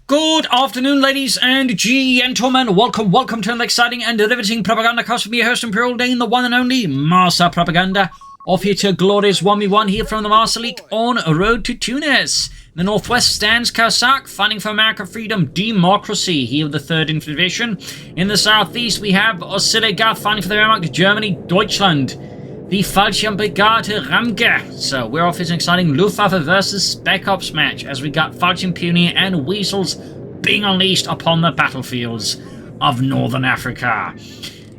Good afternoon, ladies and gentlemen. Welcome to an exciting and riveting Propagandacast with me, your host Imperial Dane, the one and only Master Propaganda. Off here to a glorious 1v1 here from the Master League on a road to Tunis. In the northwest stands Caosak, fighting for American freedom, democracy, here with the 3rd Infantry Division. In the southeast, we have Oziligath, fighting for the Wehrmacht, Germany, Deutschland. The Fallschirmbrigade Ramke. So we're off this exciting Luftwaffe versus Spec Ops match as we got Fallschirmjäger and Weasels being unleashed upon the battlefields of Northern Africa.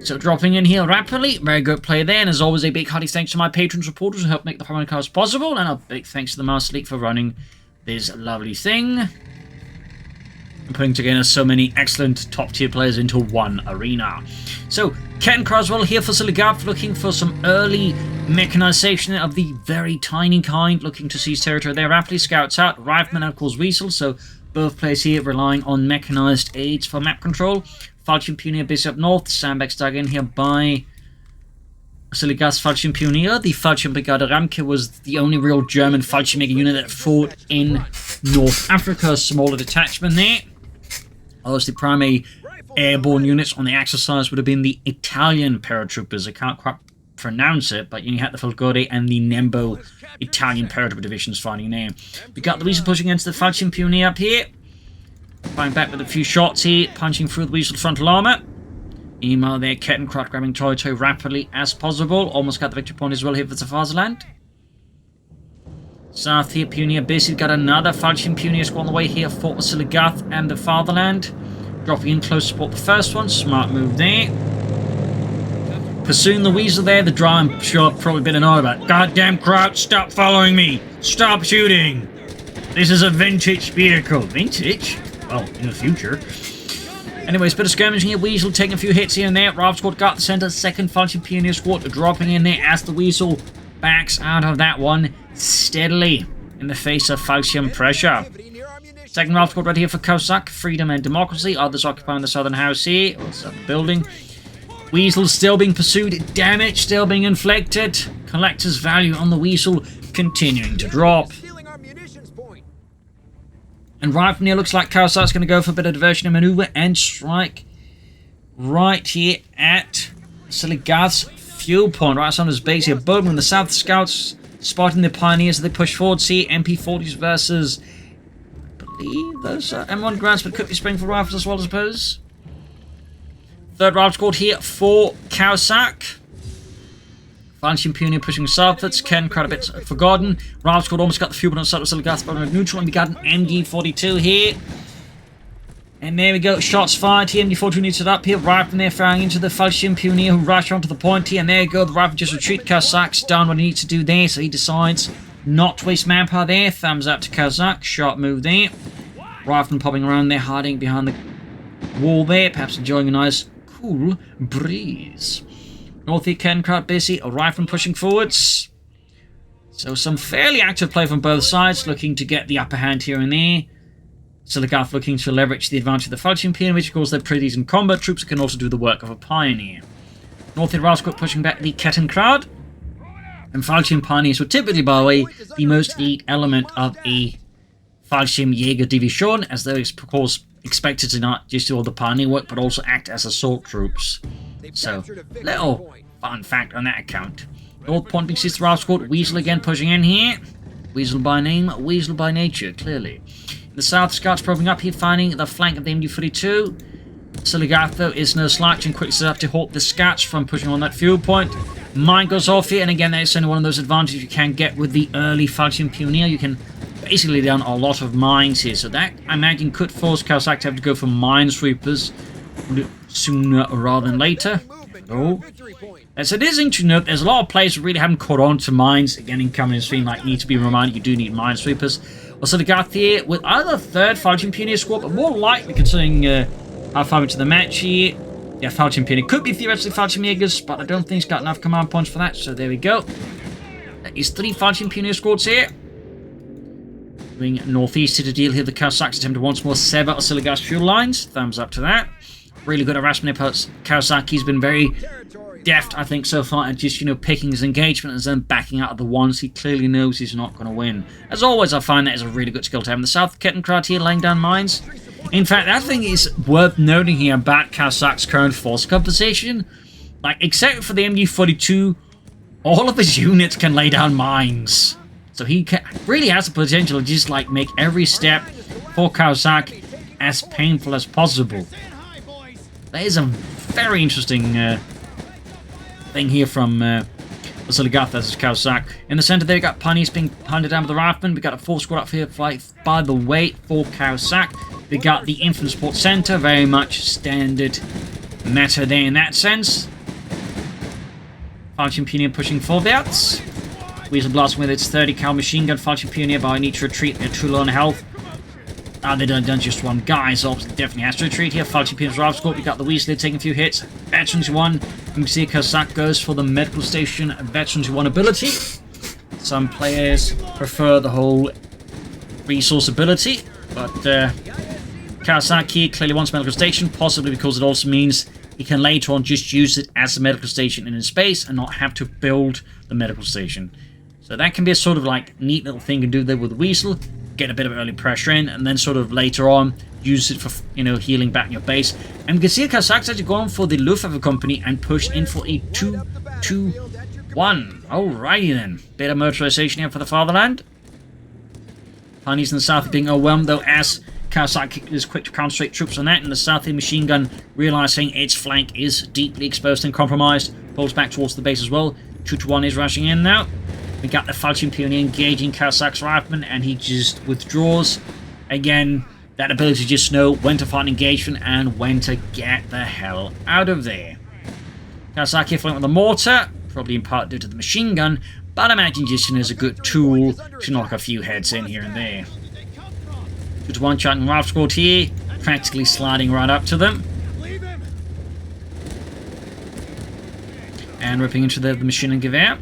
So dropping in here rapidly, very good play there, and as always a big hearty thanks to my patrons supporters who help make the Propagandacast possible, and a big thanks to the Master League for running this lovely thing and putting together so many excellent top tier players into one arena. So Ken Croswell here for Oziligath, looking for some early mechanization of the very tiny kind, looking to seize territory there rapidly. Scouts out, Rifleman and of course Weasel, so both players here relying on mechanized aids for map control. Fallschirmjäger busy up north, Sandbags dug in here by Oziligath's Fallschirmjäger. The Fallschirmbrigade Ramke was the only real German Fallschirmjäger unit that fought in North Africa, a smaller detachment there. Obviously, primary airborne units on the exercise would have been the Italian paratroopers. I can't quite pronounce it, but you had the Folgore and the Nembo Italian paratrooper divisions fighting there. We got the Weasel pushing against the Fallschirmjäger up here. Fighting back with a few shots here, punching through the Weasel frontal armor. Meanwhile there, Kettenkrot grabbing territory rapidly as possible. Almost got the victory point as well here for the Fatherland. South here, Pioneer busy. Got another Fallschirmjäger squad on the way here for Oziligath and the Fatherland. Dropping in close to support the first one. Smart move there. Pursuing the Weasel there. The draw, I'm sure, probably been annoyed about. Goddamn crowd, stop following me. Stop shooting. This is a vintage vehicle. Vintage? Well, in the future. Anyways, bit of skirmishing here. Weasel taking a few hits here and there. Rav squad got the center. Second Fallschirmjäger squad dropping in there as the Weasel backs out of that one steadily in the face of Fallschirm pressure. Second Rav squad right here for Caosak, freedom and democracy. Others occupying the southern house here, or southern building. Weasel still being pursued. Damage still being inflicted. Collector's value on the Weasel continuing to drop. And right from here, looks like Caosak's going to go for a bit of diversion and maneuver and strike right here at Oziligath's fuel point. Right on his base here. Bowman, the South Scouts spotting the Pioneers as they push forward. See MP40s versus, I believe those are M1 Grants, but could be Springfield Rifles as well, I suppose. Third Rifle squad here for Caosak. Fallschirmjäger pushing southwards. Ken quite a bit forgotten. Rifle squad almost got the fuel point on side of Oziligath, but neutral, and we got an MG42 here. And there we go. Shots fired here. MG42 needs it up here. Rifle there firing into the Fallschirmjäger who rush onto the point here. And there you go. The Rifle just retreat. Caosak's done what he needs to do there, so he decides not to waste manpower there. Thumbs up to Caosak. Sharp move there. Rifleman popping around there, hiding behind the wall there. Perhaps enjoying a nice, cool breeze. North here, Kettenkrot busy. A Rifleman pushing forwards. So some fairly active play from both sides, looking to get the upper hand here and there. Oziligath looking to leverage the advantage of the Fallschirmjäger, which of course they're pretty decent combat troops that can also do the work of a Pioneer. North here, Rascot pushing back the Kettenkrot. And Fallschirm Pioneers were typically, by the way, the most elite element of a Fallschirmjäger division, as they're of course expected to not just do all the Pioneer work, but also act as assault troops. So, little fun fact on that account. North point being seized, Ralph squad. Weasel again pushing in here. Weasel by name, Weasel by nature, clearly. In the south, Scouts probing up here, finding the flank of the MG42. Oziligath, though, is no slouch and quick set up to halt the Scouts from pushing on that fuel point. Mine goes off here, and again, that's only one of those advantages you can get with the early Fallschirmjäger. You can basically lay down a lot of mines here, so that, I imagine, could force Caosak to have to go for minesweepers sooner rather than later. Oh, as it is interesting to note, there's a lot of players who really haven't caught on to mines. Again, incoming is feeling like need to be reminded you do need minesweepers. Oziligath here with either third Fallschirmjäger squad, but more likely considering how far into the match here. Yeah, Fallschirmjäger could be theoretically Fallschirmjägers, but I don't think he's got enough command points for that. So there we go. That is 3 Fallschirmjäger squads here. Moving northeast to the deal here, the Caosaks attempt to once more sever Oziligath's fuel lines. Thumbs up to that. Really good harassment here. Caosak, he's been very deft, I think, so far at just, picking his engagement and then backing out of the ones he clearly knows he's not going to win. As always, I find that is a really good skill to have. In the south, Kettenkrot here laying down mines. In fact, that thing is worth noting here about Caosak's current force composition. Like, except for the MG42, all of his units can lay down mines. So he really has the potential to just, like, make every step for Caosak as painful as possible. That is a very interesting thing here from Oziligath versus Caosak. In the center there, you got Punies being hunted down with the Riflemen. We got a 4-squad up here by the way for Caosak. We got the Infantry Support Center, very much standard meta there in that sense. Falchion Pioneer pushing forwards. Weasel Blast with its 30 cal machine gun. Falchion Pioneer, but I need to retreat. They're too low on health. They done just one guy, so obviously definitely has to retreat here. Falchion Pioneer's Rival Squad. We got the Weasel taking a few hits. Veterans 1. You can see Caosak goes for the medical station Veterans 1 ability. Some players prefer the whole resource ability, but Caosak here clearly wants medical station, possibly because it also means he can later on just use it as a medical station in his space and not have to build the medical station. So that can be a sort of like neat little thing you can do there with the Weasel. Get a bit of early pressure in, and then sort of later on use it for, you know, healing back your base. And we can see Caosak's actually gone for the Luftwaffe company and pushed in for a 2-2-1. Alrighty then. Bit of motorization here for the fatherland. Punies in the south are being overwhelmed though, as Caosak is quick to concentrate troops on that, and the Southern machine gun, realizing its flank is deeply exposed and compromised, pulls back towards the base as well. 2-1 is rushing in now. We got the Falchion Pioneer engaging Caosak's Rifleman, and he just withdraws. Again, that ability to just know when to fight an engagement and when to get the hell out of there. Caosak here flanking with a mortar, probably in part due to the machine gun, but I imagine just is a good tool to knock a few heads in here and there. 2-1 charging Rifle Squad here, practically sliding right up to them. And ripping into the machine and gewehr,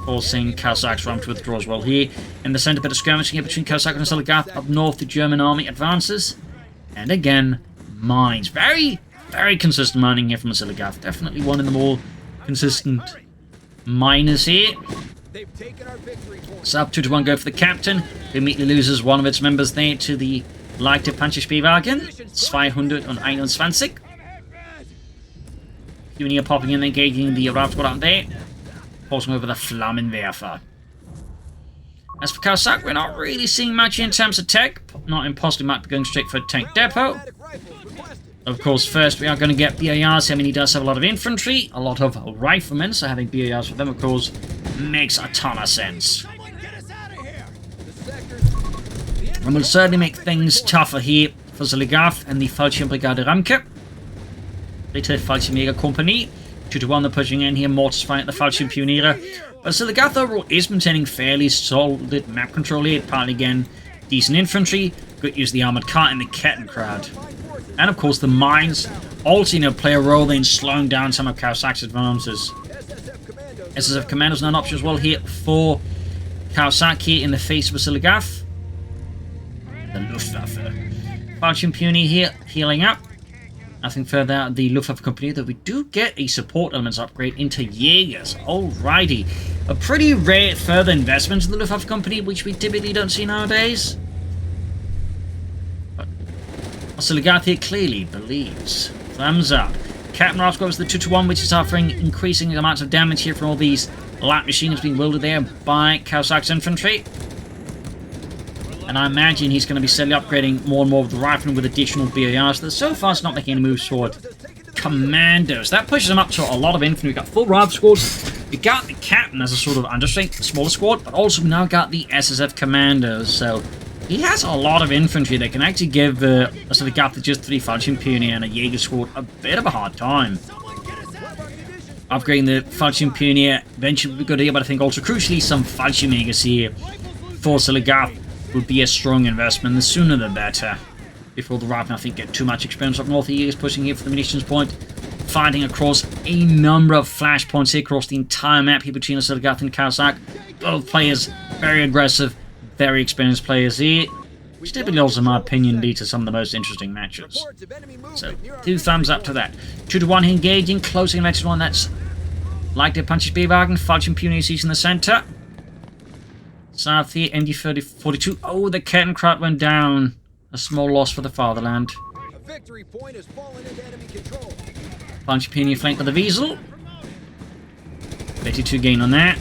forcing Caosak's Ram to withdraw as well here. In the center, bit of skirmishing here between Caosak and Oziligath. Up north, the German army advances. And again, mines. Very, very consistent mining here from Oziligath. Definitely one of the more consistent miners here. So up 2-1 go for the captain, who immediately loses one of its members there to the leichte Panzerspielwagen. 221. Junior popping in, engaging the Raft Squad out there, forcing over the Flammenwerfer. As for Caosak, we're not really seeing much in terms of tech. Not impossibly might be going straight for a tank depot. Of course, first we are going to get BARs. I mean, he does have a lot of infantry, a lot of riflemen, so having BARs for them, of course, makes a ton of sense. And will certainly make things tougher here for Oziligath and the Falchion Brigade Ramke. Later, Falchion Mega Company. 2-1, they're pushing in here, mortars fighting the Falchion Pioniere. But Oziligath overall is maintaining fairly solid map control here. Partly again, decent infantry, good use of the armored car and the Kettenkrad. And of course, the mines also, you know, play a role in slowing down some of Caosak's advances. SSF Commandos now an option as well here for Caosak here in the face of Oziligath. The Luftwaffe. Falchion Pioneer here, healing up. Nothing further out of the Luftwaffe company, though we do get a support elements upgrade into Jaegers. Alrighty. A pretty rare further investment in the Luftwaffe company, which we typically don't see nowadays. But Oziligath here clearly believes. Thumbs up. Captain Roscoe goes the 2-1, which is offering increasing amounts of damage here from all these light machines being wielded there by Caosak's infantry. And I imagine he's going to be steadily upgrading more and more of the riflemen with additional BARs. That so far it's not making any moves toward commandos. That pushes him up to a lot of infantry. We've got full rifle squads. We got the captain as a sort of understrength, a smaller squad, but also we now got the SSF commandos. So he has a lot of infantry that can actually give Oziligath with just 3 Falchion Pioneer and a Jaeger squad a bit of a hard time. Upgrading the Falchion Pioneer eventually would be good here, but I think also crucially some Falchion Jaegers here for Oziligath would be a strong investment. The sooner the better. Before the Riflemen, I think, get too much experience up north. He is pushing here for the munitions point. Fighting across a number of flashpoints here across the entire map here between Oziligath and Caosak. Both players very aggressive, very experienced players here, which typically also, in my opinion, lead to some of the most interesting matches. So, 2 thumbs up to that. 2-1 engaging, closing the next one. That's like the Panzerspielwagen, Falchion Pioneer sees in the center. South here, MG42. Oh, the Kettenkrad went down. A small loss for the fatherland. A victory point has fallen into enemy control. Bunch of Puny flank with the Weasel. 32 gain on that.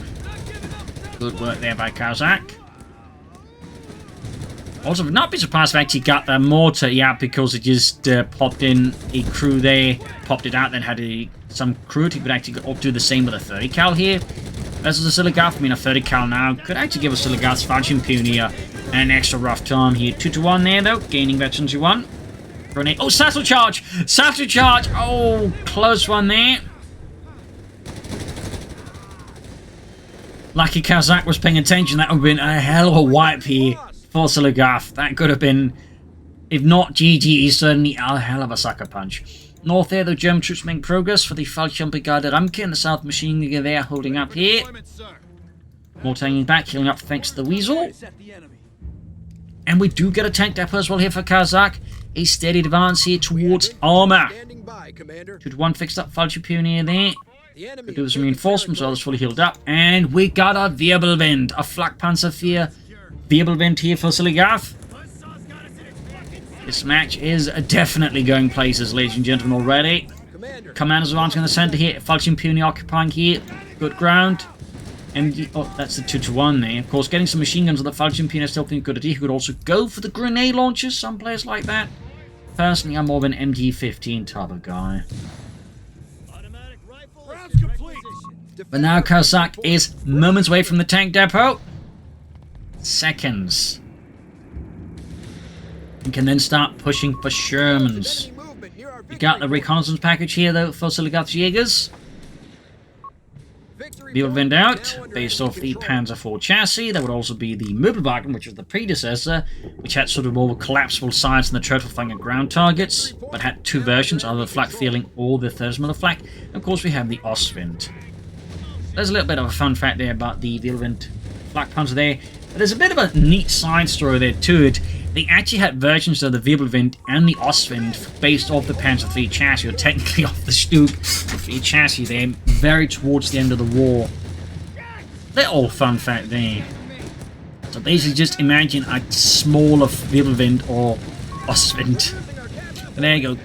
Good work there by Caosak. Also, would not be surprised if I actually got that mortar, yeah, because it just popped in a crew there, popped it out, then had some crew. He could actually do the same with a 30 cal here. Versus a Oziligath, I mean a 30 cal now. Could actually give a Oziligath's Falchion Puny an extra rough time here. 2-1 there, though, gaining veterans 2-1. Grenade. Oh, Satchel Charge! Satchel Charge! Oh, close one there. Lucky Caosak was paying attention. That would have been a hell of a wipe here for Oziligath. That could have been, if not GG, certainly a hell of a sucker punch. North there, the German troops make progress for the Falchion Brigade Ramke and the South Machine Gun there holding up here. More hanging back, healing up thanks to the Weasel. And we do get a tank depot as well here for Caosak. A steady advance here towards armor. 2-1 fixed up Falchion Pioneer there. Could do some reinforcements, so it's fully healed up. And we got a Wirbelwind, a Flak Panzer IV Wirbelwind here for Oziligath. This match is definitely going places, ladies and gentlemen, already. Commanders advancing in the center here. Falchion Pioneer occupying here. Good ground. And oh, that's the 2-1 there. Of course, getting some machine guns on the Falchion Pioneer still think good idea. He could also go for the grenade launchers, some players like that. Personally, I'm more of an MG15 type of guy. But now Caosak is moments away from the tank depot. Seconds. And can then start pushing for Shermans. We got the reconnaissance package here, though, for Oziligath's Jaegers. Wirbelwind out, based off the Panzer IV chassis. That would also be the Möbelwagen, which was the predecessor, which had sort of more collapsible sides than the turtle flying at ground targets, but had two versions, either the flak feeling or the Thursmiller flak. And of course, we have the Ostwind. There's a little bit of a fun fact there about the Wirbelwind flak Panzer there. But there's a bit of a neat side story there to it. They actually had versions of the Wirbelwind and the Ostwind based off the Panzer III chassis, or technically off the Stug III chassis there, very towards the end of the war. Little fun fact there. So basically just imagine a smaller Wirbelwind or Ostwind. And there you go.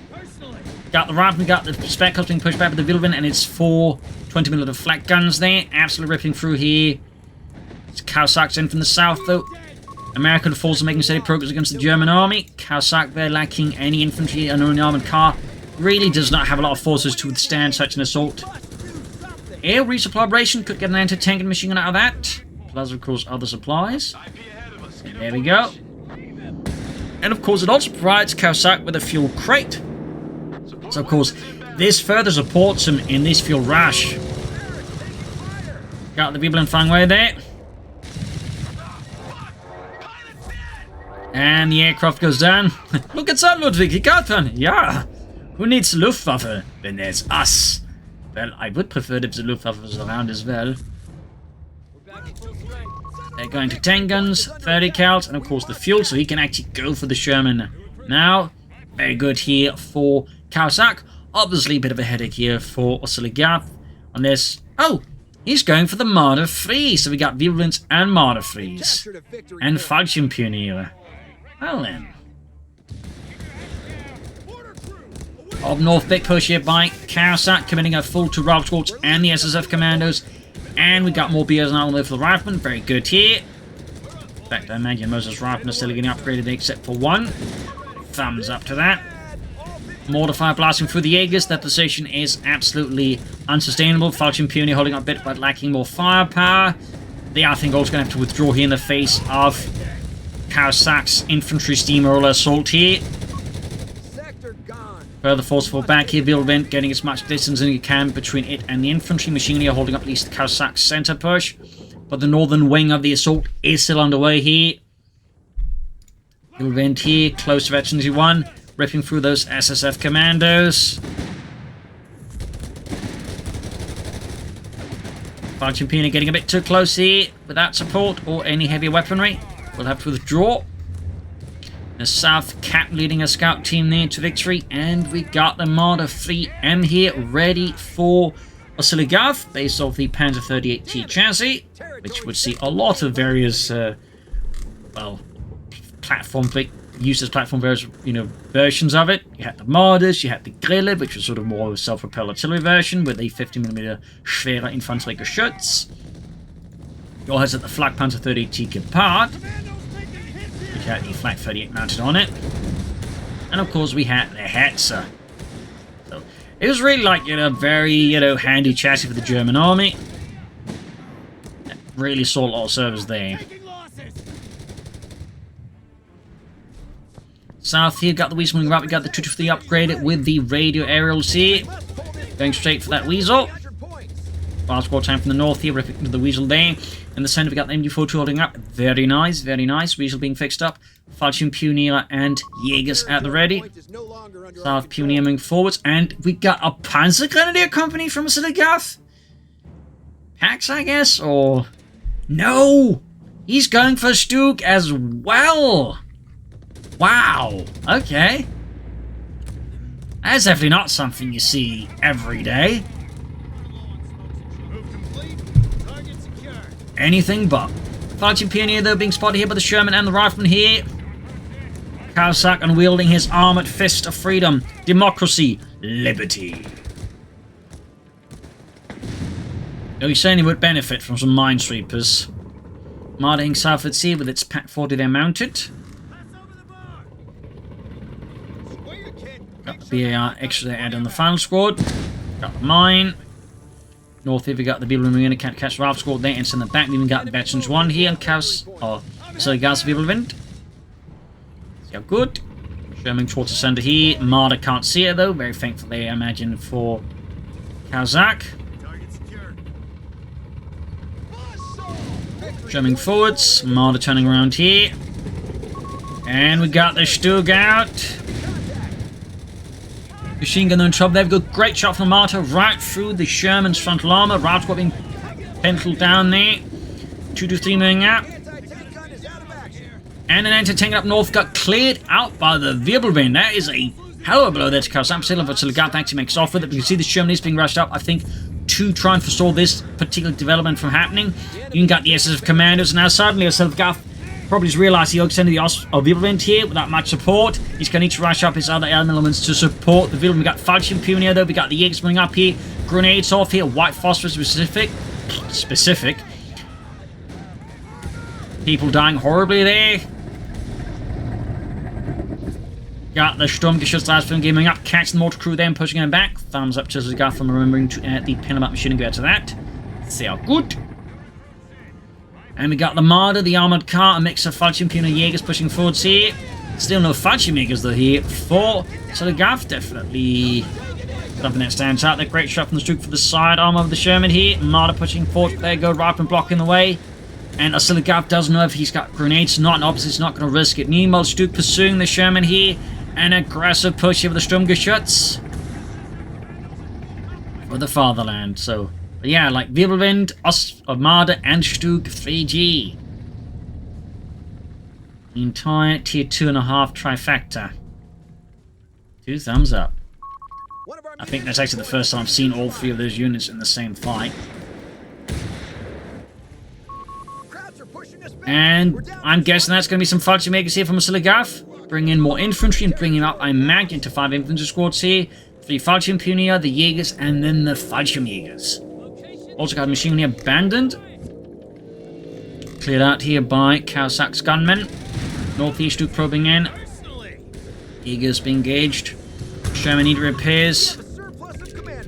Got the Rifle, got the spec cuts being pushed back with the Wirbelwind, and it's 4 20mm flak guns there, absolutely ripping through here. It's Caosak's in from the south though. American forces are making steady progress against the German army. Caosak there lacking any infantry and only armored car. Really does not have a lot of forces to withstand such an assault. Air resupply operation could get an anti-tank and machine gun out of that. Plus, of course, other supplies. And there we go. And of course, it also provides Caosak with a fuel crate. So, of course, this further supports him in this fuel rush. Got the people in Fangway there. And the aircraft goes down. Look at that, Ludwig, he got one. Yeah. Who needs Luftwaffe when there's us? Well, I would prefer if the Luftwaffe was around as well. They're going to tank guns, 30 cals, and of course the fuel, so he can actually go for the Sherman. Now, very good here for Caosak. Obviously a bit of a headache here for Oziligath on this. Oh, he's going for the Marder Freeze. So we got Wirbelwind and Marder Freeze. And Falchion Pioneer. Well then. Up north, big push here by Caosak, committing a full to Ralph Schwartz and the SSF commandos. And we got more BS now on the for the Rifleman. Very good here. In fact, I imagine most of his Riflemen are still getting upgraded except for one. Thumbs up to that. Mortar fire blasting through the Jaegers. That position is absolutely unsustainable. Falchion Pioneer holding up a bit but lacking more firepower. They, I think, also going to have to withdraw here in the face of Caosak's infantry steamroller assault here. Further forceful back here. Wirbelwind getting as much distance as he can between it and the infantry. Machinery holding up at least Caosak's center push. But the northern wing of the assault is still underway here. Wirbelwind here, close to veterans 1. Ripping through those SSF commandos. Falchion Pioneer getting a bit too close here without support or any heavy weaponry. We'll have to withdraw. The South Cap leading a scout team there to victory. And we got the Marder 3M here ready for Oziligath based off the Panzer 38T chassis, which would see a lot of various, well, platform used as platform versions of it. You had the Marders, you had the Grille, which was sort of more of a self-propelled artillery version with a 50mm schwerer Infanteriegeschütz. You also had the Flakpanzer 38T Gepard, which had the Flak 38 mounted on it. And of course we had the Hetzer. So it was really like, very, handy chassis for the German army. Really saw a lot of service there. South here, got the Weasel moving right, we got the 223 upgraded with the radio aerials here. Going straight for that Weasel. Fast squad time from the north here, ripping into the Weasel there. In the center we got the MG42 holding up. Very nice, very nice. Weasel being fixed up. Fallschirm Pionier and Jägers at the ready. South Pionier moving forwards. And we got a Panzer Grenadier company from Oziligath. Pax, I guess, or... No! He's going for Stug as well! Wow, okay. That's definitely not something you see every day. Anything but. Fallschirm Pionier, though, being spotted here by the Sherman and the Rifleman here. Caosak unwielding his armored fist of freedom, democracy, liberty. Though he certainly would benefit from some minesweepers. Mardering southwards here with its Pack 40 there mounted. Got the BAR extra there added on the final squad. Got the mine. North here we got the Bibel Marina catch Ralph squad there, and in the back we even got the Veterans 1 here and Caos so Gas Bibelwind. So good. Sherman towards the center here. Marder can't see it though, very thankful there I imagine for Caosak. Sherman forwards, Marder turning around here. And we got the Stug out. Machine gun on top there. We've got a great shot from the Martyr right through the Sherman's frontal armor. Route squad being penciled down there. 223 moving out. And an anti-tank up north got cleared out by the Wirbelwind. That is a hell of a blow there to Caosak. Oziligath actually makes off with it. But you can see the Sherman is being rushed up, I think, to try and forestall this particular development from happening. You got the SS commandos. Now suddenly Oziligath probably just realised he extended the Wirbelwind here without much support. He's going to need to rush up his other elements to support the Wirbelwind. We got Fallschirm Pionier though. We got the Jägers moving up here. Grenades off here. White phosphorus specific. People dying horribly there. Got the Sturmgeschütz moving up. Catch the mortar crew then pushing them back. Thumbs up to Oziligath for remembering to add the Penelmat machine and go to that. Sehr good. And we got the Marder, the armoured car, a mix of Fallschirm Pionier Jägers pushing forwards here. Still no Fallschirm Jägers though here for Oziligath. Definitely something that stands out. That great shot from the Stug for the side armour of the Sherman here. Marder pushing forward. There go Rifleman blocking the way. And Oziligath doesn't know if he's got grenades or not. And obviously he's not going to risk it. Meanwhile, Stug pursuing the Sherman here. An aggressive push here with the Sturmgeschütz for the fatherland. So... But yeah, like Wirbelwind, Marder, and Stug 3G. The entire tier 2.5 trifecta. 2 thumbs up. I think that's actually the first time I've seen all 3 of those units in the same fight. And I'm guessing that's going to be some Fallschirm Jägers here from Oziligath. Bring in more infantry and bring him up, I imagine, to 5 infantry squads here. 3 Fallschirm Pionier, the Jägers, and then the Fallschirm Jägers. Also got machine gun here abandoned. Cleared out here by Caosak's gunmen. Northeast Stug probing in. Jägers being engaged. Sherman need repairs.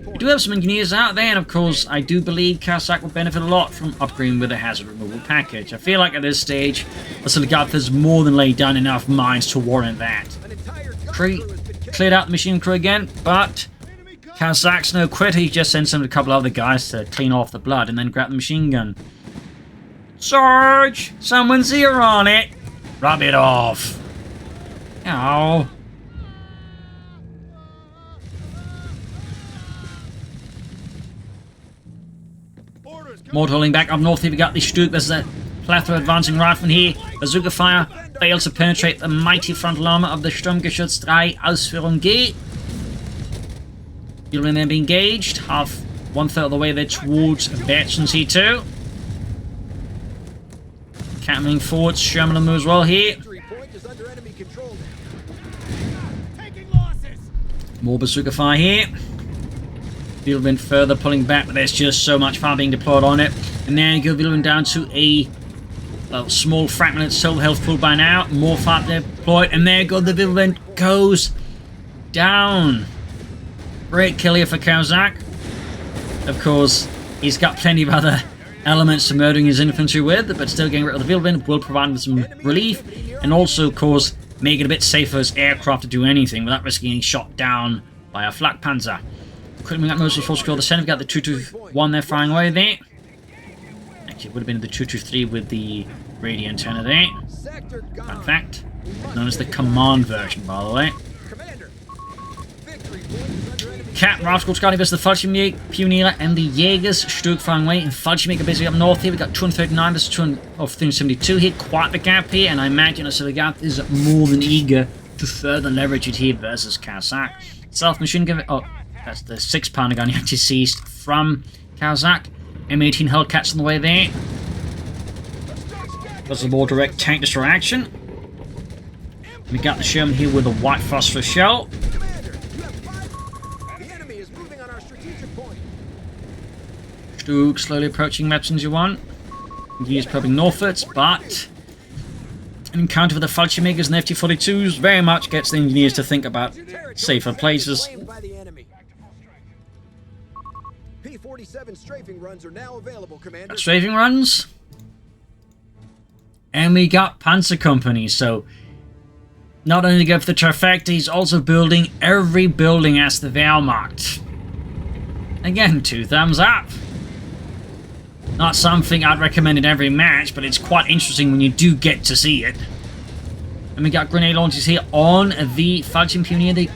We do have some engineers out there, and of course, I do believe Caosak will benefit a lot from upgrading with a hazard removal package. I feel like at this stage, Oziligath has more than laid down enough mines to warrant that. Cleared out the machine crew again, but Caosak's no quitter. He just sends some a couple other guys to clean off the blood and then grab the machine gun. Sarge! Someone's here on it! Rub it off! Ow. Mortar holding back up north here. We got the Stug. There's a plethora of advancing riflemen here. Bazooka fire fails to penetrate the mighty frontal armor of the Sturmgeschütz 3 Ausführung G. You'll then be engaged. Half 1/3 of the way there towards Veterans here too. Cat moving forwards. Sherman will move as well here. More bazooka fire here. Wirbelwind further pulling back, but there's just so much fire being deployed on it. And there you go, Wirbelwind down to a small fragment of total health pool by now. More fire deployed, and there you go, the Wirbelwind goes down. Great kill here for Caosak. Of course, he's got plenty of other elements to murdering his infantry with, but still getting rid of the Wirbelwind will provide with some relief, and also, of course, make it a bit safer for his aircraft to do anything without risking getting shot down by a flak panzer. Couldn't we got most of the full score of the center? We've got the 221 there firing away there. Actually, it would have been the 223 with the radio antenna there. Fun fact. Known as the command version, by the way. Cat, Rausgård, Scotty versus the Fallschirmjäger and the Jägers. Sturk firing away, and Fallschirmjäger basically up north here. We've got 239 versus 372 here. Quite the gap here, and I imagine Oziligath is more than eager to further leverage it here versus Caosak. Self-machine gun. Oh, that's the 6-pounder gun he actually seized from Caosak. M18 Hellcats on the way there. That's a more direct tank destroy action. We got the Sherman here with a white phosphorus shell. Sturk slowly approaching Messenger 1. He is probing northwards, but an encounter with the Fallschirmjägers and FT-42s very much gets the engineers to think about safer places. P-47 strafing runs are now available, Commander. Strafing runs. And we got Panzer Company, so not only go for the trifecta, he's also building every building as the Wehrmacht. Again, 2 thumbs up. Not something I'd recommend in every match, but it's quite interesting when you do get to see it. And we got grenade launches here on the Fallschirmjäger, the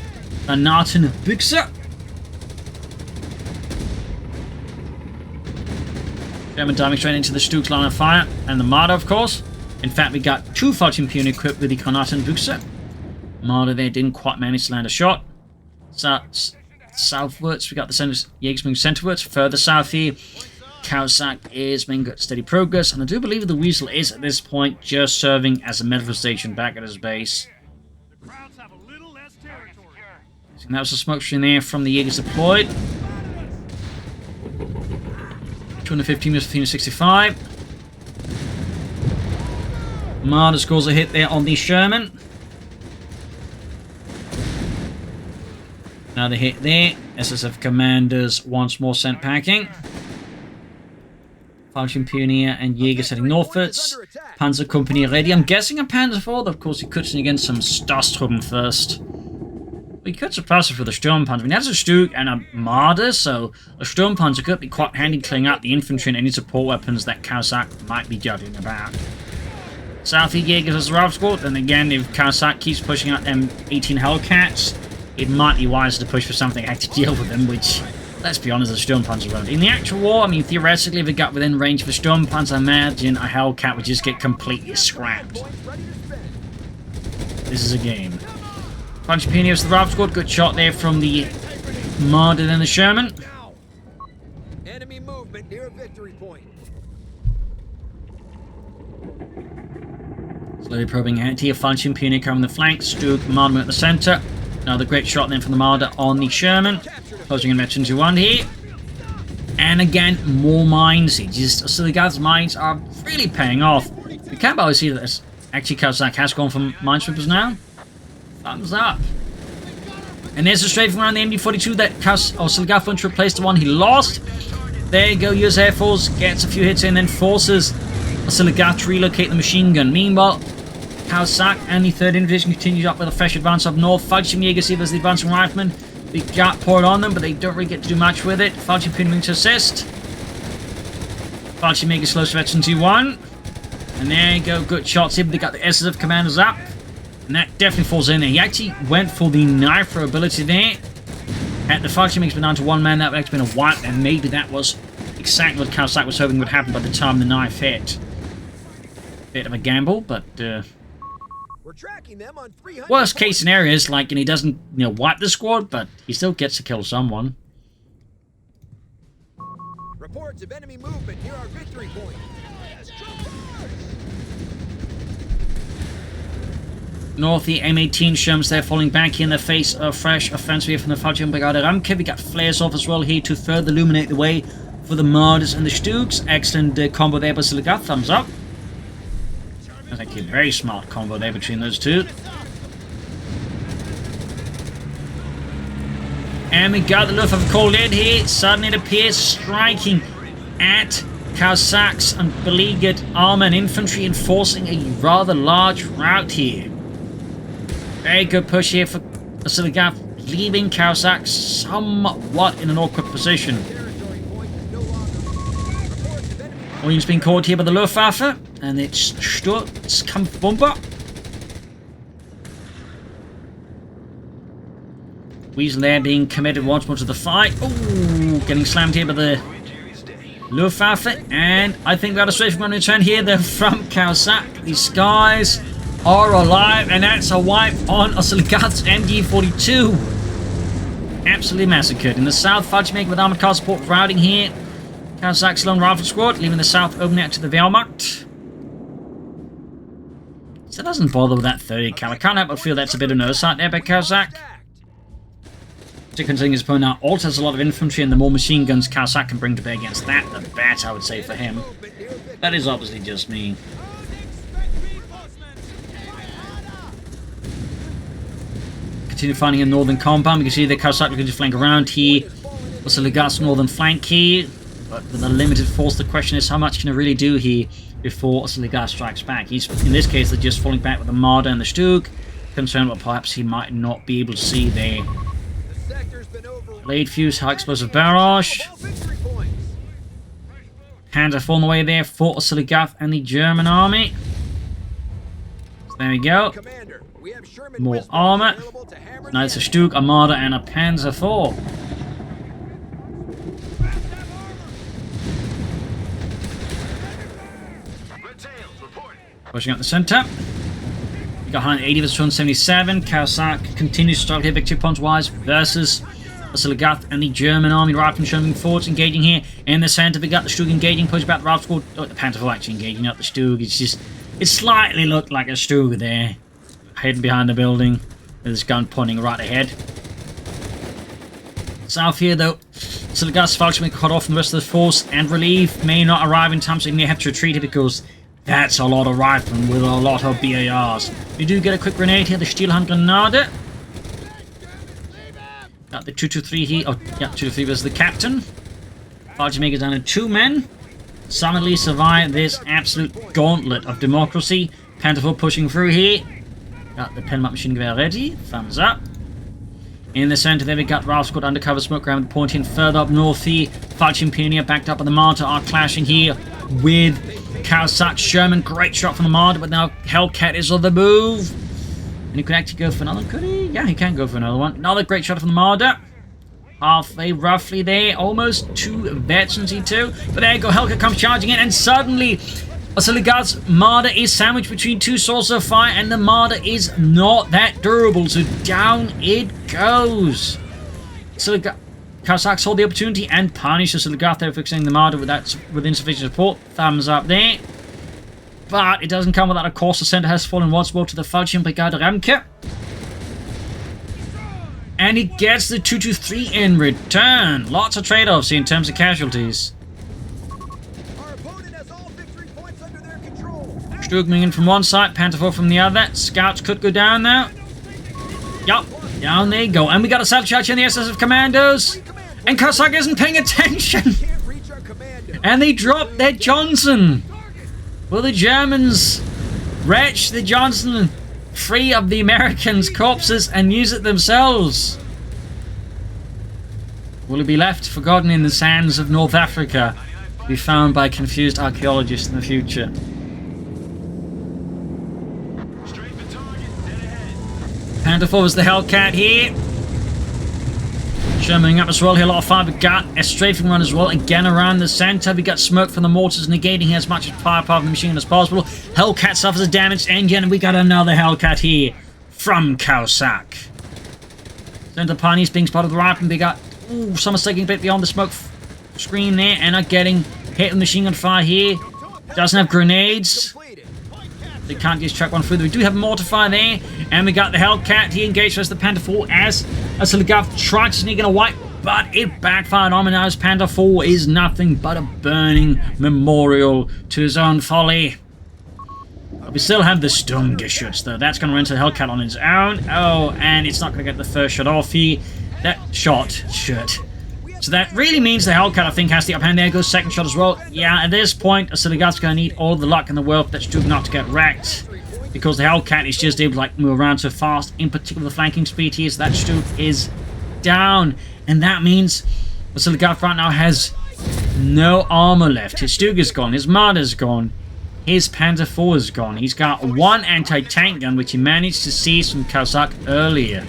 Granatenbüchse. German diving straight into the Sturk's line of fire, and the Marder, of course. In fact, we got 2 Fallschirmjäger equipped with the Granatenbüchse. Marder there didn't quite manage to land a shot. Southwards, we got the Jägers moving centerwards. Further south here, Caosak is making good steady progress, and I do believe the Weasel is at this point just serving as a medical station back at his base. And that was a smoke screen there from the Jägers deployed. 215 versus 365. Marder scores a hit there on the Sherman. Another hit there. SSF commanders once more sent packing. Fallschirmjäger and Jäger heading northwards. Panzer Company ready. I'm guessing a Panzer IV, of course he could send against some Stasstruppen first. We could surprise it with a Sturmpanzer. I mean, that's a Sturk and a Marder, so a Sturmpanzer could be quite handy clearing out the infantry and any support weapons that Caosak might be juggling about. South Jägers as the Rausgård, then again, if Caosak keeps pushing out M18 Hellcats, it might be wiser to push for something to deal with them, which, let's be honest, is a Sturmpanzer won't. In the actual war, I mean, theoretically, if it got within range of a Sturmpanzer, I imagine a Hellcat would just get completely scrapped. This is a game. Fallschirmjäger was the Rausgård, good shot there from the Marder and the Sherman. Enemy movement near a victory point. Slowly probing ahead here, Fallschirmjäger coming the flank, Sturk, Marder at the center. Another great shot then from the Marder on the Sherman. Closing in Metron 2-1 here. And again, more mines. Oziligath's mines are really paying off. We can't barely see that actually Caosak has gone for minesweepers now. Thumbs up. And there's a strafing around the MD-42 that Oziligath wants to replace the one he lost. There you go, US Air Force gets a few hits in, then forces Oziligath to relocate the machine gun. Meanwhile, Caosak and the 3rd Division continues up with a fresh advance up north. Fallschirmjäger see there's the advancing riflemen. We got poured on them, but they don't really get to do much with it. Fallschirmjäger moving to assist. Fallschirmjäger slows to Veteran 2-1. And there you go, good shots here, but they got the SSF commanders up. And that definitely falls in there. He actually went for the knife throw ability there. Had the Fallschirmjäger's been down to 1 man, that would actually been a wipe, and maybe that was exactly what Caosak was hoping would happen by the time the knife hit. Bit of a gamble, but We're tracking them on 300 worst case scenario is like, and he doesn't, wipe the squad, but he still gets to kill someone. Reports of enemy movement near our victory point. North, the M18 Shermans, they're falling back in the face of fresh offensive here from the Fallschirmbrigade. We got flares off as well here to further illuminate the way for the Marders and the Stugs. Excellent combo there by Oziligath. Thumbs up. That's actually a very smart combo there between those two. And we got the Luftwaffe called in here. Suddenly it appears striking at Caosak's and beleaguered armor and infantry, enforcing a rather large rout here. Very good push here for Oziligath, leaving Caosak somewhat in an awkward position. William's been caught here by the Luftwaffe, and it's Sturzkampfbomber. Weasel there being committed once more to the fight. Ooh, getting slammed here by the Luftwaffe, and I think we got a straight from return here. They're from Caosak. These guys are alive, and that's a wipe on Oziligath's MG42. Absolutely massacred. In the south, Fallschirmjäger with armored car support routing here. Caosak's lone rifle squad, leaving the south open out to the Wehrmacht. So it doesn't bother with that 30 cal. I can't help but feel that's a bit of an oversight there by Caosak. Considering his opponent now also has a lot of infantry, and the more machine guns Caosak can bring to bear against that, the better, I would say, for him. That is obviously just me. Continue finding a northern compound. We can see the Caosak looking to flank around here. Oziligath's northern flank here. But with a limited force, the question is how much can he really do here before Oziligath strikes back. He's, in this case, they're just falling back with the Marder and the Stug. Concerned what perhaps he might not be able to see there. Blade fuse, high explosive barrage. Hands are falling away there for Oziligath and the German army. So there we go. More armor. Now it's a Stug, a Marder, and a Panzer IV. Pushing up the center. We got 180 versus 277. Caosak continues to struggle here victory points wise versus Oziligath and the German army. Riflemen showing forwards, engaging here in the center. We got the Stug engaging, push back the rifle squad. Oh, the Panzer IV actually engaging up the Stug. It's just, it slightly looked like a Stug there, hidden behind the building with his gun pointing right ahead. South here though, Oziligath's Fallschirmjäger cut off from the rest of the force, and relief may not arrive in time, so he may have to retreat here because that's a lot of riflemen with a lot of BARs. We do get a quick grenade here, the Stielhandgrenade. Got the 223 here. Oh, yeah, 223 was the captain. Fallschirmjäger down to 2 men. Solidly survived this absolute gauntlet of democracy. Panzer IV pushing through here. Got the Penmark machine gun ready. Thumbs up. In the center there we got Ralph Squad undercover smoke around the point in further up north here. Fallschirm Pioneer backed up by the Marder are clashing here with Caosak Sherman. Great shot from the Marder, but now Hellcat is on the move. And he could actually go for another, could he? Yeah, he can go for another one. Another great shot from the Marder. Halfway roughly there, almost 2 veterans he too. But there you go, Hellcat comes charging in, and suddenly Oziligath's Marder is sandwiched between 2 sources of fire, and the Marder is not that durable, so down it goes. Caosak saw the opportunity and punished Oziligath there, fixing the Marder with insufficient support. Thumbs up there. But it doesn't come without a course. The center has fallen once more to the Fallschirmbrigade Ramke. And he gets the 223 in return. Lots of trade-offs here in terms of casualties. Stug moving in from one side, Panzer IV from the other. Scouts could go down now. Yup, down they go. And we got a satchel charge in the SSF commandos. And Caosak isn't paying attention. And they drop their Johnson. Will the Germans wrench the Johnson free of the Americans' corpses and use it themselves? Will it be left forgotten in the sands of North Africa to be found by confused archaeologists in the future? Panzer IV was the Hellcat here. Sherman up as well here, a lot of fire. We got a strafing run as well, again around the center. We got smoke from the mortars negating as much firepower from the machine as possible. Hellcat suffers a damaged engine, and we got another Hellcat here from Caosak. Center Pioneers being spotted with the rifle. We got some taking a bit beyond the smoke screen there, and are getting hit with machine gun fire here. Doesn't have grenades. They can't just chuck one through. We do have mortar fire there, And we got the Hellcat. He engaged as the Panther 4 as Oziligath tried to sneak in a wipe, but it backfired on him. And now his Panther 4 is nothing but a burning memorial to his own folly. We still have the Sturmgeschütz, though. That's going to run into the Hellcat on its own. Oh, and it's not going to get the first shot off. That shot. So that really means the Hellcat, I think, has the upper hand. There goes second shot as well. Yeah, at this point, Oziligath's going to need all the luck in the world for that Stuke not to get wrecked. Because the Hellcat is just able to like move around so fast. In particular, the flanking speed here, so that Stuke is down. And that means Oziligath right now has no armor left. His Stuke is gone. His Marder's gone. His Panther 4 is gone. He's got one anti-tank gun, which he managed to seize from Caosak earlier.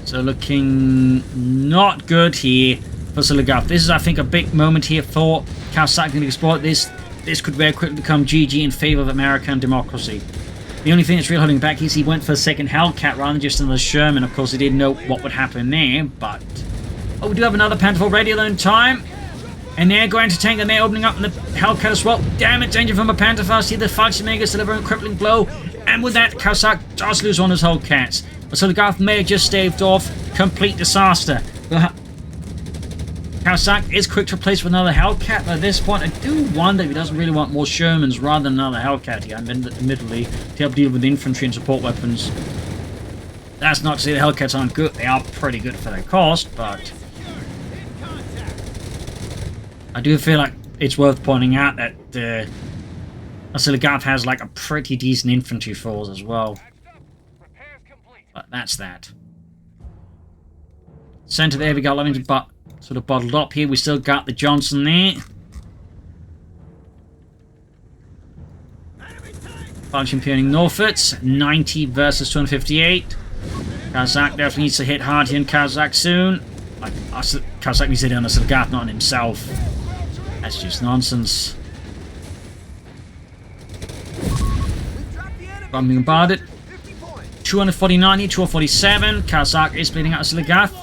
So looking not good here for Oziligath. This is, I think, a big moment here for Caosak to exploit this. This could very quickly become GG in favor of American democracy. The only thing that's really holding back is he went for a second Hellcat rather than just another Sherman. Of course, he didn't know what would happen there, but... Oh, we do have another Panther 4 ready in time. And they're going to tank, and they're opening up in the Hellcat as well. Damn it, danger from a Panther fast here. The Fallschirmjäger delivering a crippling blow. And with that, Caosak does lose one of his Hellcats. Oziligath may have just staved off complete disaster. Caosak is quick to replace with another Hellcat, but at this point I do wonder if he doesn't really want more Shermans rather than another Hellcat here, admittedly, to help deal with infantry and support weapons. That's not to say the Hellcats aren't good. They are pretty good for their cost, but... I do feel like it's worth pointing out that Oziligath has like a pretty decent infantry force as well. But that's that. Center there we got Lemmington, but sort of bottled up here. We still got the Johnson there. Fallschirmjäger Norfolks, 90 versus 258. Caosak definitely needs to hit hard here in Caosak soon. Like, Caosak needs to hit on Oziligath, not on himself. That's just nonsense. Bombing about it. 249 here, 247. Caosak is bleeding out Oziligath.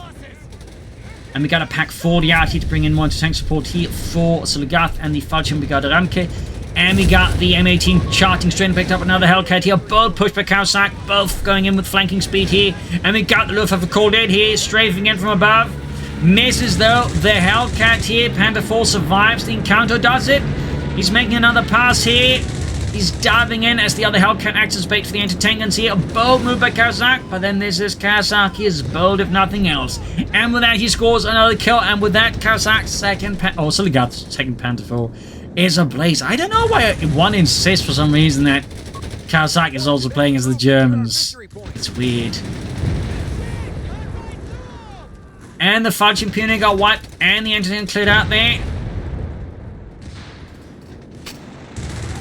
And we got a pack 40 out here to bring in more tank support here for Oziligath and the Fallschirmjäger Ramke. And we got the M18 charting straight and picked up another Hellcat here. Both pushed by Caosak, both going in with flanking speed here. And we got the Luftwaffe called in here, strafing in from above. Misses though, the Hellcat here. Panther 4 survives the encounter, does it? He's making another pass here. He's diving in as the other Hellcat acts as bait for the anti-tank guns here. A bold move by Caosak, but then this is Caosak. He is bold if nothing else. And with that, he scores another kill. And with that, Caosak's Oziligath's second Panther 4 is ablaze. I don't know why one insists for some reason that Caosak is also playing as the Germans. It's weird. And the Fallschirmjäger got wiped, and the anti-tank cleared out there.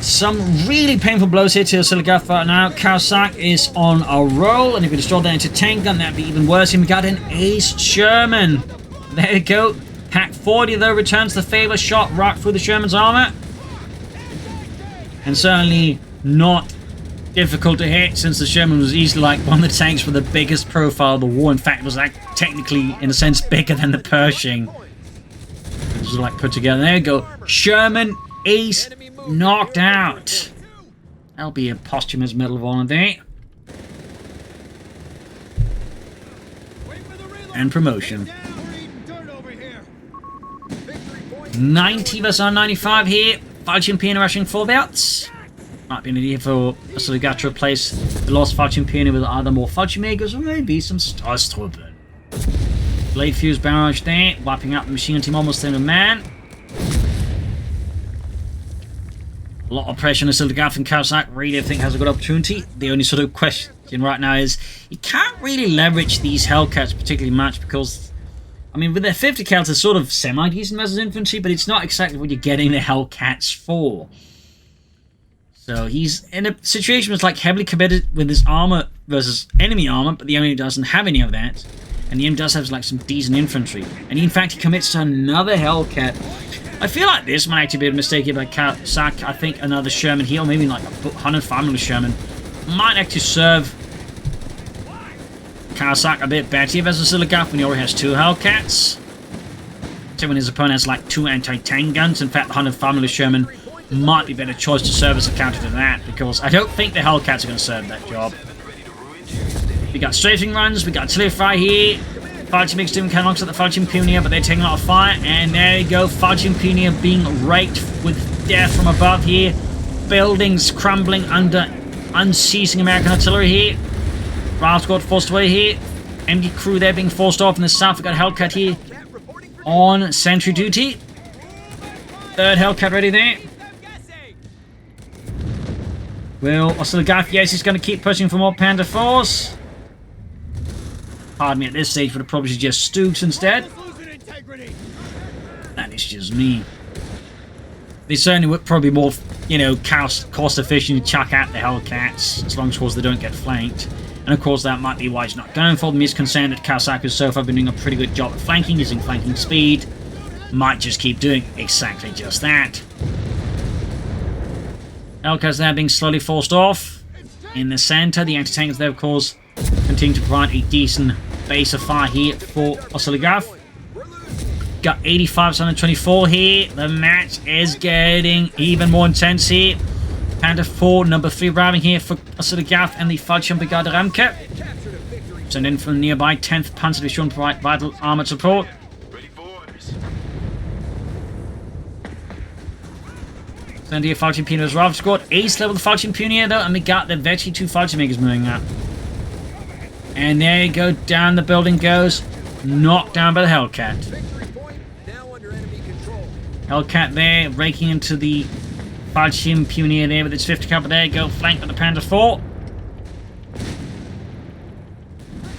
Some really painful blows here to Oziligath right now. Caosak is on a roll, and if we destroy the anti-tank gun, that'd be even worse. And we got an ace Sherman. There we go. Pack 40, though, returns the favor, shot right through the Sherman's armor. And certainly not difficult to hit, since the Sherman was easily like one of the tanks with the biggest profile of the war. In fact, it was like technically, in a sense, bigger than the Pershing. It was like put together. There you go. Sherman ace knocked out. That'll be a posthumous Medal of Honor there. And promotion. 90 versus 95 here. Fallschirmjäger rushing forwards. Might be an idea for Oziligath to replace the lost Fallschirmjäger with either more Fallschirmjägers or maybe some Starstruppen. Blade fuse barrage there, wiping out the machine gun team almost in a man. A lot of pressure on Oziligath and Caosak. Really, I think, has a good opportunity. The only sort of question right now is you can't really leverage these Hellcats particularly much because, I mean, with their 50 cal, they're sort of semi-decent versus infantry, but it's not exactly what you're getting the Hellcats for. So he's in a situation where it's like heavily committed with his armor versus enemy armor, but the enemy doesn't have any of that. And the enemy does have like some decent infantry. And in fact, he commits to another Hellcat. I feel like this might actually be a mistake here by Caosak. I think another Sherman here, or maybe like a 105mm Sherman, might actually serve Caosak a bit better versus Oziligath when he already has two Hellcats. So when his opponent has like two anti-tank guns. In fact, the 105mm Sherman might be a better choice to serve as a counter to that, because I don't think the Hellcats are going to serve that job. We got strafing runs, we got artillery fire here. Fire Team X2 can alongside the Fire Team Pioneer, but they're taking a lot of fire. And there you go, Fire Team Pioneer being raked with death from above here. Buildings crumbling under unceasing American artillery here. Ralph Squad forced away here. MD crew there being forced off in the south. We got Hellcat here on sentry duty. Third Hellcat ready there. Well, Oziligath, yes, he's going to keep pushing for more Panther Force. Pardon me, at this stage would have probably suggest Stooks instead. That is just me. They certainly would probably more, you know, cost efficient to chuck out the Hellcats, as long as, of course, they don't get flanked. And of course, that might be why he's not going for them. He's concerned that Caosak has so far been doing a pretty good job at flanking, using flanking speed. Might just keep doing exactly just that. Hellcats there being slowly forced off. In the center, the anti-tanks there, of course, continue to provide a decent base of fire here for Oziligath. Got 85-124 here. The match is getting even more intense here. Panther 4, number 3 arriving here for Oziligath and the Fallschirm Brigade Ramke. Sent in from the nearby 10th Panzer Division to provide vital armored support. Send here Fallschirm Pioneer's Ralph Squad. Ace level the Fallschirm Pioneer though, and we got the Veggie 2 Fallschirm Makers moving up. And there you go, down the building goes. Knocked down by the Hellcat. Hellcat there, raking into the Fallschirm Pioneer there with its 50 caliber. There you go, flanked by the Panther 4.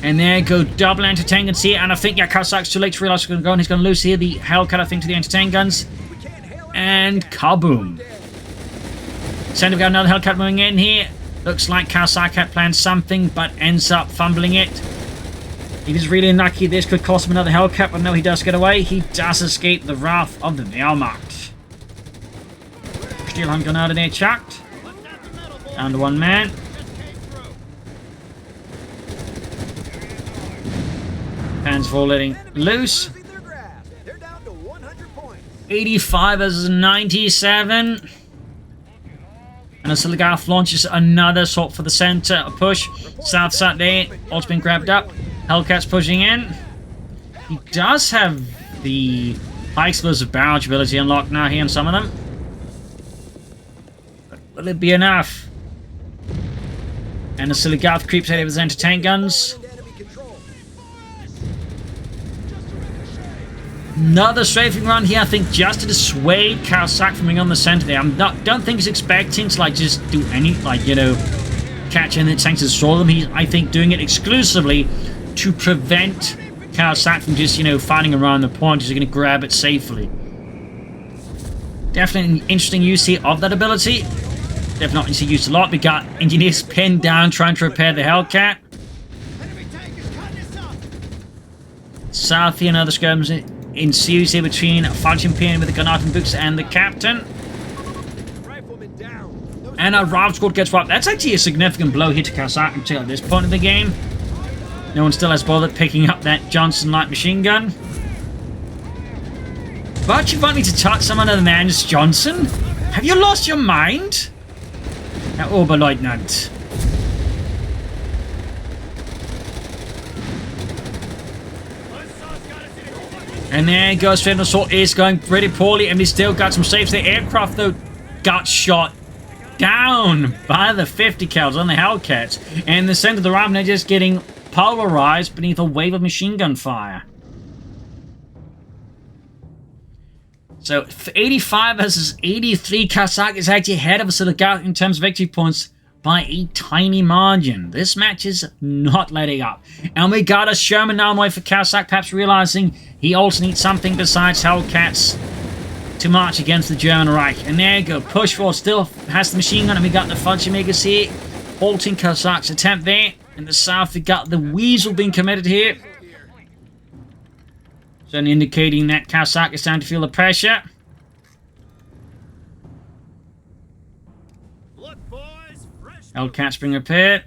And there you go, double anti-tank guns here. And I think, yeah, Caosak's too late to realize he's going to go, and he's going to lose here the Hellcat, I think, to the anti-tank guns. And kaboom. Center, we got another Hellcat moving in here. Looks like Caosak had planned something, but ends up fumbling it. He was really unlucky. This could cost him another Hellcat, but no, he does get away. He does escape the wrath of the Wehrmacht. Steel hand grenade there chucked. Down to one man. Hands for letting loose. 85 as 97. And Oziligath launches another assault for the center. A push. South side there. All's been grabbed up. Hellcat's pushing in. He does have the high explosive barrage ability unlocked now here on some of them. But will it be enough? And Oziligath creeps ahead with his anti-tank guns. Another strafing run here, I think, just to dissuade Caosak from being on the center there. Don't think he's expecting to, like, just do any, like, you know, catch any tanks and destroy them. He's, I think, doing it exclusively to prevent Caosak from just, you know, fighting around the point. He's going to grab it safely. Definitely an interesting use here of that ability. Definitely used a lot. We got engineers pinned down trying to repair the Hellcat. South here, another skirmish ensues here between Fallschirm Pioneer with the Granat and Books and the captain. And our Ralph Squad gets wiped. That's actually a significant blow here to Caosak until this point of the game. No one still has bothered picking up that Johnson light machine gun. But you want me to touch some other man's Johnson? Have you lost your mind? Herr Oberleutnant. And there goes Federal Assault. Is going pretty poorly, and we still got some saves. The aircraft, though, got shot down by the 50 cals on the Hellcats. And the center of the round, they're just getting pulverized beneath a wave of machine gun fire. So 85 versus 83. Caosak is actually ahead of Oziligath in terms of victory points by a tiny margin. This match is not letting up. And we got a Sherman now on the way for Caosak, perhaps realizing he also needs something besides Hellcats to march against the German Reich. And there you go. Push forward, still has the machine gun, and we got the Fallschirm Makers here, halting Caosak's attempt there. In the south, we got the Weasel being committed here. Certainly indicating that Caosak is starting to feel the pressure. Hellcats being repaired.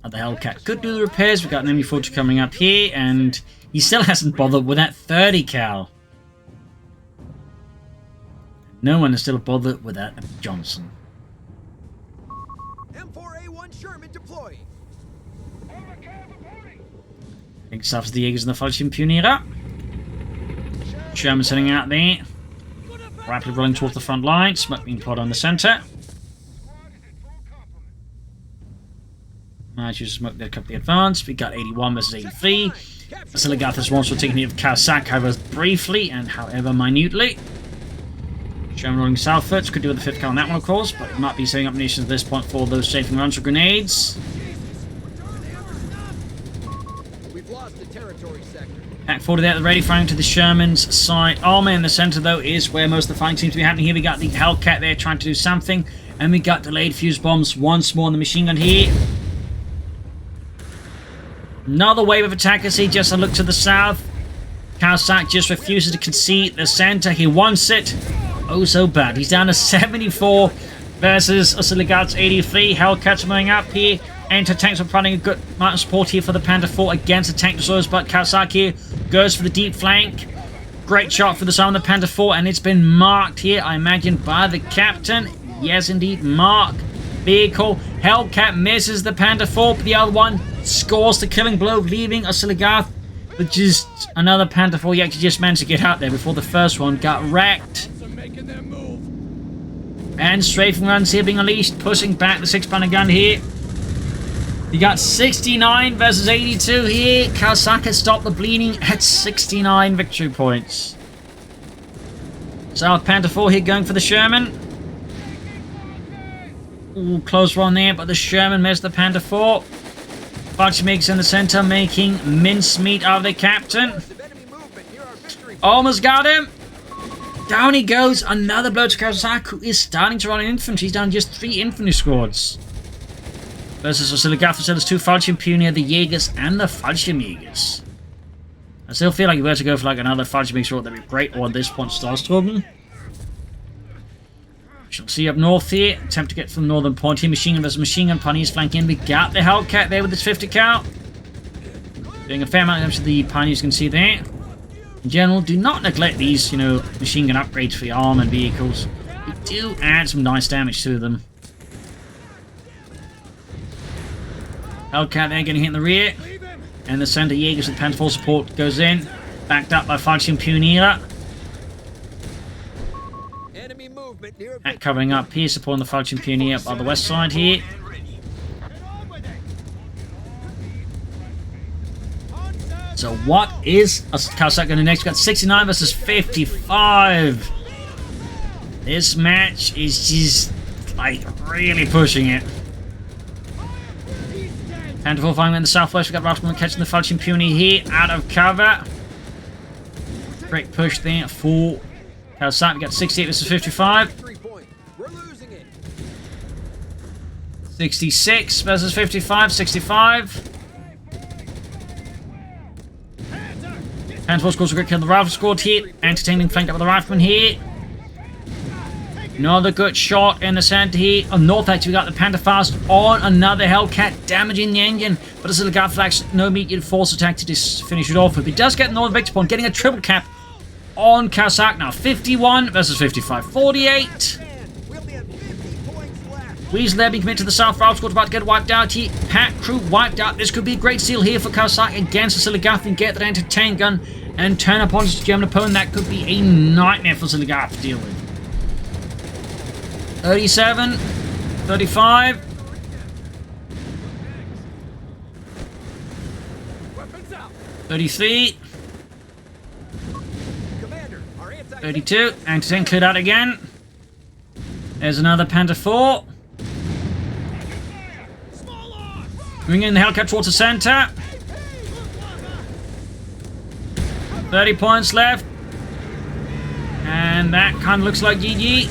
The Hellcat could do the repairs. We've got an enemy fortress coming up here, and he still hasn't bothered with that 30 cal. No one is still bothered with that Johnson. M4A1 Sherman deploying. Takes off the Jägers and the Fallschirm Pioniere. Sherman sitting out there. Rapidly rolling towards the front line. Smoke being plotted on the centre. Managed to smoke there, cover the advance. We got 81 versus 83. Oziligath is also taking the Caosak, however briefly and however minutely. Sherman rolling southwards. Could do with the 5th cal on that one, of course, but it might be setting up nations at this point for those strafing runs for grenades. We've lost the territory sector. Pack 40 there at the ready, firing to the Sherman's side armor. In the centre, though, is where most of the fighting seems to be happening. Here we got the Hellcat there trying to do something. And we got delayed fuse bombs once more on the machine gun here. Another wave of attackers here, just a look to the south. Caosak just refuses to concede the centre. He wants it. Oh, so bad. He's down to 74 versus Oziligath's 83. Hellcats moving up here. Anti-tanks are providing a good amount of support here for the Panther 4 against the tank destroyers, but Caosak here goes for the deep flank. Great shot for the side of the Panther 4, and it's been marked here, I imagine, by the captain. Yes, indeed, mark vehicle. Hellcat misses the Panther 4, but the other one scores the killing blow, leaving Oziligath with just another Panther 4. He actually just managed to get out there before the first one got wrecked. And strafing runs here being unleashed, pushing back the 6-pounder gun here. You got 69 versus 82 here. Caosak has stopped the bleeding at 69 victory points. South Panther 4 here going for the Sherman. Ooh, close one there, but the Sherman missed the Panther 4. Fallschirm in the center, making mincemeat out of the captain. Almost got him. Down he goes. Another blow to Caosak, who is starting to run in infantry. He's down just 3 infantry squads. Versus Oziligath, so there's 2 Fallschirm Pionier, the Jägers, and the Fallschirm Jägers. I still feel like you were to go for like another Fallschirm Jäger, that'd be great, or at this point, Starstruben. Shall see up north here. Attempt to get from the northern point here. Machine gun versus machine gun. Pioneers flanking in. We got the Hellcat there with his 50 cal. Doing a fair amount of damage to the Pioneers, you can see there. In general, do not neglect these, you know, machine gun upgrades for your armored vehicles. They do add some nice damage to them. Hellcat there getting hit in the rear. And the center Jägers with Panther 4 support goes in. Backed up by Fallschirm Pionier. And covering up here, supporting the Fallschirm Pionier up on the west side here. So what is Caosak going to next? We've got 69 versus 55. This match is just like really pushing it. Panther 4 firing in the southwest. We've got Raftsman catching the Fallschirm Pionier here out of cover. Great push there for Caosak. We got 68 versus 55. 66 versus 55. 65. Panther 4 scores a great kill on the Rifle squad here. Entertaining flanked up with the Rifleman here. Another good shot in the center here. On north edge, we got the Panther Fast on another Hellcat, damaging the engine. But Oziligath flags no immediate force attack to just finish it off with. He does get another victory point, getting a triple cap on Caosak now. 51 versus 55. 48. Weasel there being committed to the south. Ralph squad about to get wiped out here. Pack crew wiped out. This could be a great steal here for Caosak against Oziligath and get that anti-tank gun and turn upon his German opponent. That could be a nightmare for Oziligath to deal with. 37, 35. Weapons out. 33. 32. Anti-tank cleared out again. There's another Panther 4. Moving in the Hellcat towards the center. 30 points left. And that kind of looks like GG.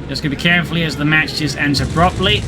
Just gonna be carefully as the match just ends abruptly.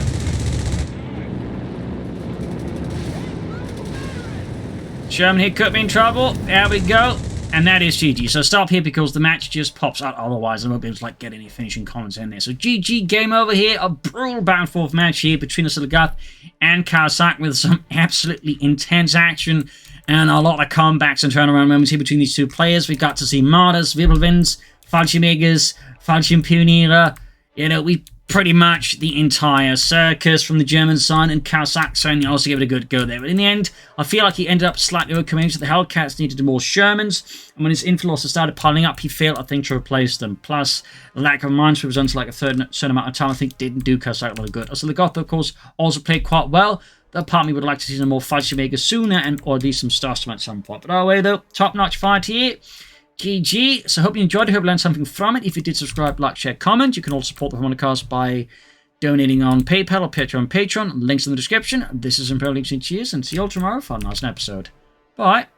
Sherman here could be in trouble. There we go. And that is GG. So stop here because the match just pops out otherwise. I won't be able to like get any finishing comments in there. So GG, game over here. A brutal back and forth match here between Oziligath and Caosak with some absolutely intense action and a lot of comebacks and turnaround moments here between these two players. We got to see Martyrs, Wirbelwinds, Fallschirmjägers, Fallschirmpioniere. You know, we pretty much the entire circus from the German side, and Caosak certainly also gave it a good go there. But in the end, I feel like he ended up slightly overcoming, so the Hellcats needed more Shermans, and when his infilosopher started piling up, he failed, I think, to replace them. Plus, the lack of minesweepers until like a certain amount of time, I think, didn't do Caosak a lot of good. So the Goth, of course, also played quite well. That part of me would like to see some more Fallschirmjäger sooner, and or at least some Starstorm at some point. But either way, though, top-notch fight here. GG. So I hope you enjoyed it. I hope you learned something from it. If you did, subscribe, like, share, comment. You can also support the Propagandacaster by donating on PayPal or Patreon. Links in the description. This is Imperial Legion. Cheers, and see you all tomorrow for a nice episode. Bye.